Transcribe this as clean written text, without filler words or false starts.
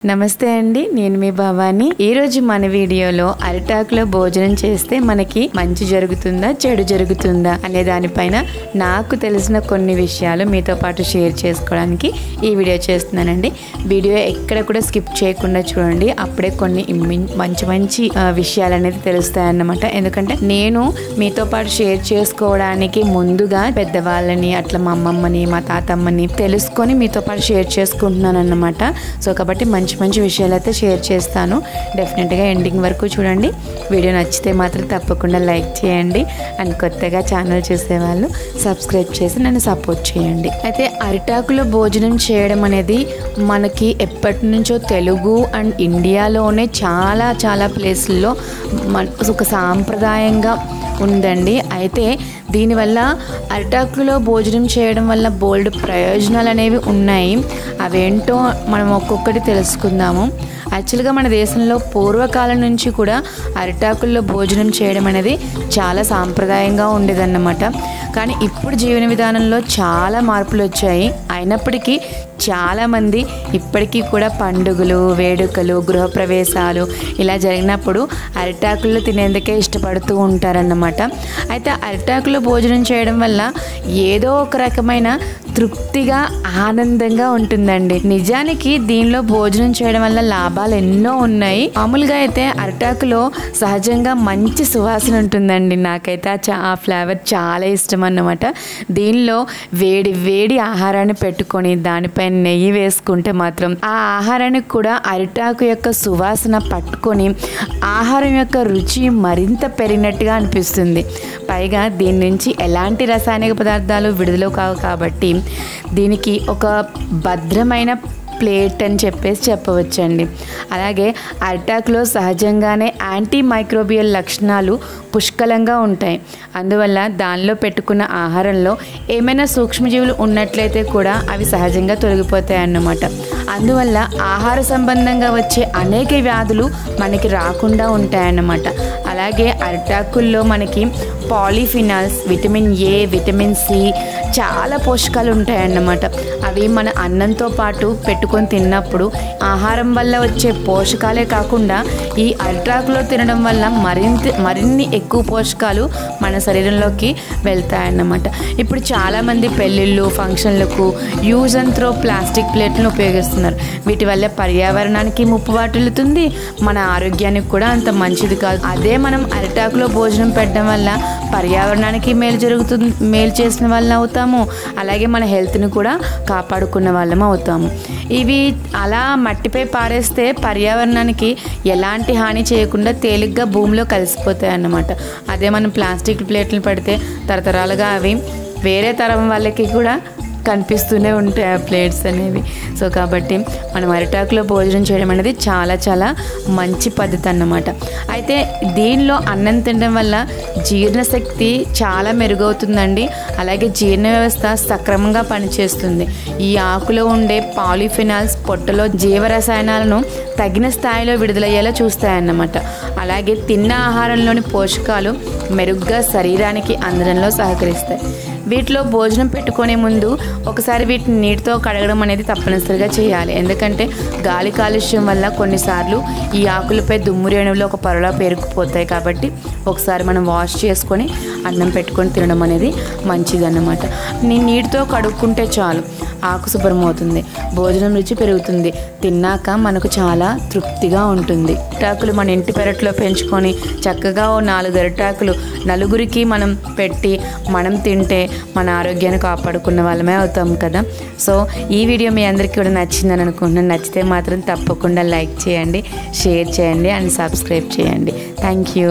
నమస్తే అండి, నేను మీ భవాని. ఈ రోజు మన వీడియోలో అరిటాకులో భోజనం చేస్తే మనకి మంచి జరుగుతుందా చెడు జరుగుతుందా అనే దానిపైన నాకు తెలిసిన కొన్ని విషయాలు మీతో పాటు షేర్ చేసుకోవడానికి ఈ వీడియో చేస్తున్నానండి. వీడియో ఎక్కడ కూడా స్కిప్ చేయకుండా చూడండి, అప్పుడే కొన్ని మంచి విషయాలు అనేది తెలుస్తాయన్నమాట. ఎందుకంటే నేను మీతో పాటు షేర్ చేసుకోవడానికి ముందుగా పెద్దవాళ్ళని, అట్లా మా అమ్మమ్మని, మా తాతమ్మని తెలుసుకొని మీతో పాటు షేర్ చేసుకుంటున్నాను అన్నమాట. సో కాబట్టి మంచి విషయాలు అయితే షేర్ చేస్తాను. డెఫినెట్గా ఎండింగ్ వరకు చూడండి. వీడియో నచ్చితే మాత్రం తప్పకుండా లైక్ చేయండి. అండ్ కొత్తగా ఛానల్ చూసేవాళ్ళు సబ్స్క్రైబ్ చేసి నన్ను సపోర్ట్ చేయండి. అయితే అరిటాకులో భోజనం చేయడం అనేది మనకి ఎప్పటి నుంచో తెలుగు అండ్ ఇండియాలోనే చాలా ప్లేసుల్లో ఒక సాంప్రదాయంగా ఉందండి. అయితే దీనివల్ల అరిటాకులో భోజనం చేయడం వల్ల బోల్డ్ ప్రయోజనాలు అనేవి ఉన్నాయి. అవేంటో మనం ఒక్కొక్కటి తెలుసుకుందాము. యాక్చువల్గా మన దేశంలో పూర్వకాలం నుంచి కూడా అరిటాకుల్లో భోజనం చేయడం అనేది చాలా సాంప్రదాయంగా ఉండేదన్నమాట. కానీ ఇప్పుడు జీవన విధానంలో చాలా మార్పులు వచ్చాయి. అయినప్పటికీ చాలామంది ఇప్పటికీ కూడా పండుగలు, వేడుకలు, గృహప్రవేశాలు ఇలా జరిగినప్పుడు అరిటాకుల్లో తినేందుకే ఇష్టపడుతూ ఉంటారన్నమాట. అయితే అరిటాకులో భోజనం చేయడం వల్ల ఏదో ఒక రకమైన తృప్తిగా, ఆనందంగా ఉంటుందండి. నిజానికి దీనిలో భోజనం చేయడం వల్ల లాభాలు ఎన్నో ఉన్నాయి. మామూలుగా అయితే అరిటాకులో సహజంగా మంచి సువాసన ఉంటుందండి. నాకైతే ఆ ఫ్లేవర్ చాలా ఇష్టం అన్నమాట. దీనిలో వేడి ఆహారాన్ని పెట్టుకొని దానిపై నెయ్యి వేసుకుంటే మాత్రం ఆ ఆహారానికి కూడా అరిటాకు యొక్క సువాసన పట్టుకొని ఆహారం యొక్క రుచి మరింత పెరిగినట్టుగా అనిపిస్తుంది. పైగా దీని నుంచి ఎలాంటి రసాయనిక పదార్థాలు విడుదల కావు కాబట్టి దీనికి ఒక భద్రమైన ప్లేట్ అని చెప్పవచ్చండి. అలాగే అరిటాకులో సహజంగానే యాంటీ మైక్రోబియల్ లక్షణాలు పుష్కలంగా ఉంటాయి. అందువల్ల దానిలో పెట్టుకున్న ఆహారంలో ఏమైనా సూక్ష్మజీవులు ఉన్నట్లయితే కూడా అవి సహజంగా తొలగిపోతాయి అన్నమాట. అందువల్ల ఆహార సంబంధంగా వచ్చే అనేక వ్యాధులు మనకి రాకుండా ఉంటాయన్నమాట. అలాగే అరిటాకుల్లో మనకి polyphenols, vitamin A, vitamin C చాలా పోషకాలు ఉంటాయన్నమాట. అవి మన అన్నంతో పాటు పెట్టుకొని తిన్నప్పుడు ఆహారం వల్ల వచ్చే పోషకాలే కాకుండా ఈ అరిటాకులో తినడం వల్ల మరిన్ని ఎక్కువ పోషకాలు మన శరీరంలోకి వెళ్తాయన్నమాట. ఇప్పుడు చాలామంది పెళ్ళిళ్ళు, ఫంక్షన్లకు యూజ్ అండ్ త్రో ప్లాస్టిక్ ప్లేట్లను ఉపయోగిస్తున్నారు. వీటి వల్ల పర్యావరణానికి ముప్పు వాటిల్లుతుంది, మన ఆరోగ్యానికి కూడా అంత మంచిది కాదు. అదే మనం అరిటాకులో భోజనం పెట్టడం వల్ల పర్యావరణానికి మేలు చేసిన వాళ్ళని అవుతాము. అలాగే మన హెల్త్ని కూడా కాపాడుకున్న వాళ్ళం అవుతాము. ఇవి అలా మట్టిపై పారేస్తే పర్యావరణానికి ఎలాంటి హాని చేయకుండా తేలిగ్గా భూమిలో కలిసిపోతాయి అన్నమాట. అదే మనం ప్లాస్టిక్ ప్లేట్లు పెడితే తరతరాలుగా అవి వేరే తరం వాళ్ళకి కూడా కనిపిస్తూనే ఉంటాయి ఆ ప్లేట్స్ అనేవి. సో కాబట్టి మనం అరిటాకులో భోజనం చేయడం అనేది చాలా మంచి పద్ధతి అన్నమాట. అయితే దీనిలో అన్నం తినడం వల్ల జీర్ణశక్తి చాలా మెరుగవుతుందండి. అలాగే జీర్ణ వ్యవస్థ సక్రమంగా పనిచేస్తుంది. ఈ ఆకులో ఉండే పాలిఫినాల్స్ పొట్టలో జీవరసాయనాలను తగిన స్థాయిలో విడుదలయ్యేలా చూస్తాయన్నమాట. అలాగే తిన్న ఆహారంలోని పోషకాలు మెరుగ్గా శరీరానికి అందడంలో సహకరిస్తాయి. వీటిలో భోజనం పెట్టుకునే ముందు ఒకసారి వీటిని నీటితో కడగడం అనేది తప్పనిసరిగా చేయాలి. ఎందుకంటే గాలి కాలుష్యం వల్ల కొన్నిసార్లు ఈ ఆకులపై దుమ్ము రేణువులు ఒక పొరలా పేరుకుపోతాయి. కాబట్టి ఒకసారి మనం వాష్ చేసుకొని అన్నం పెట్టుకొని తినడం అనేది మంచిదన్నమాట. నీటితో కడుక్కుంటే చాలు, ఆకు శుభ్రమవుతుంది, భోజనం రుచి పెరుగుతుంది, తిన్నాక మనకు చాలా తృప్తిగా ఉంటుంది. అరిటాకులు మన ఇంటి పెరట్లో పెంచుకొని చక్కగా 4 అరిటాకులు నలుగురికి మనం పెట్టి మనం తింటే మన ఆరోగ్యాన్ని కాపాడుకున్న వాళ్ళమే అవుతాం కదా. సో ఈ వీడియో మీ అందరికీ కూడా నచ్చిందని అనుకుంటున్నాను. నచ్చితే మాత్రం తప్పకుండా లైక్ చేయండి, షేర్ చేయండి అండ్ సబ్స్క్రైబ్ చేయండి. Thank you.